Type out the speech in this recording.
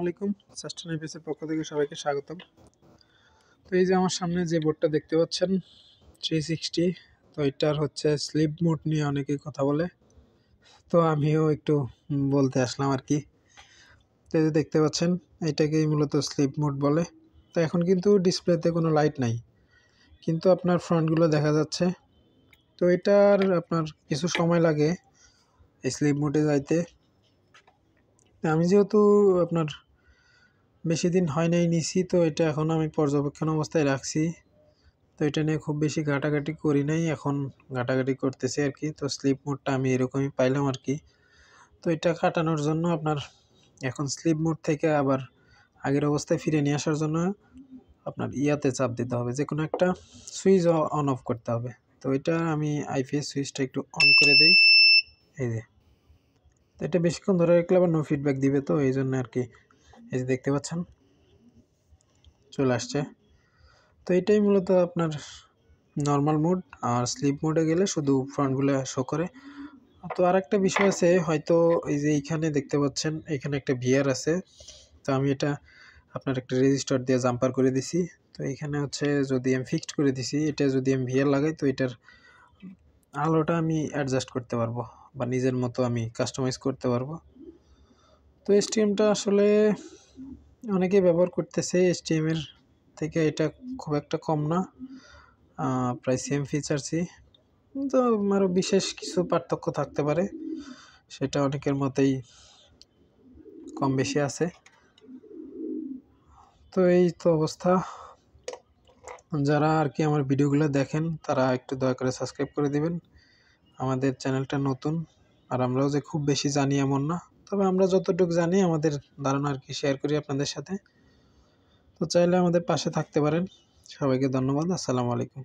আলাইকুম। সাস্টেন এপিসের পক্ষ থেকে সবাইকে স্বাগতম। তো এই যে আমার সামনে যে বোর্ডটা দেখতে পাচ্ছেন 360, তো এটার হচ্ছে স্লিপ মোড নিয়ে অনেকেই কথা বলে, তো আমিও একটু বলতে আসলাম আর কি। তো এই যে দেখতে পাচ্ছেন এটাকেই মূলত স্লিপ মোড বলে। তো এখন কিন্তু ডিসপ্লেতে কোনো লাইট নাই, কিন্তু আপনার ফ্রন্টগুলো দেখা যাচ্ছে। তো এটার আপনার কিছু সময় লাগে এই স্লিপ মোডে যাইতে। আমি যেহেতু আপনার বেশি দিন হয় নাই নিছি, তো এটা এখন আমি পর্যবেক্ষণ অবস্থায় রাখছি। তো এটা নিয়ে খুব বেশি ঘাটাঘাটি করি নাই, এখন ঘাটাঘাটি করতেছি আর কি। তো স্লিপ মোডটা আমি এরকমই পাইলাম আর কি। তো এটা কাটানোর জন্য আপনার এখন স্লিপ মোড থেকে আবার আগের অবস্থায় ফিরে নিয়ে আসার জন্য আপনার ইয়াতে চাপ দিতে হবে, যে কোনো একটা সুইচ অন অফ করতে হবে। তো এটা আমি আইপিএস সুইচটা একটু অন করে দিই। এই যে, তো এটা বেশিক্ষণ ধরে রাখলে আবার নো ফিডব্যাক দিবে, তো এই জন্য আর কি। এই যে দেখতে পাচ্ছেন চলে আসছে। তো এটাই মূলত আপনার নর্মাল মোড, আর স্লিপ মোডে গেলে শুধু ফ্রন্টগুলো শো করে। তো আর একটা বিষয় আছে, হয়তো এই যে এইখানে দেখতে পাচ্ছেন এখানে একটা ভিআর আছে। তো আমি এটা আপনার একটা রেজিস্টার দিয়ে জাম্পার করে দিছি। তো এখানে হচ্ছে যদি আমি ফিক্সড করে দিছি, এটা যদি আমি ভিআর লাগাই তো এটার আলোটা আমি অ্যাডজাস্ট করতে পারবো বা নিজের মতো আমি কাস্টমাইজ করতে পারবো। তো এসটিএমটা আসলে অনেকেই ব্যবহার করতেছে, এসটিএমের থেকে এটা খুব একটা কম না, প্রায় সেম ফিচারসই। তো আরও বিশেষ কিছু পার্থক্য থাকতে পারে, সেটা অনেকের মতেই কম বেশি আছে। তো এই তো অবস্থা। যারা আর কি আমার ভিডিওগুলো দেখেন তারা একটু দয়া করে সাবস্ক্রাইব করে দিবেন। আমাদের চ্যানেলটা নতুন, আর আমরাও যে খুব বেশি জানি এমন না, তবে আমরা যতটুকু জানি আমাদের ধারণা আর কি শেয়ার করি আপনাদের সাথে। তো চাইলে আমাদের পাশে থাকতে পারেন। সবাইকে ধন্যবাদ। আসসালামু আলাইকুম।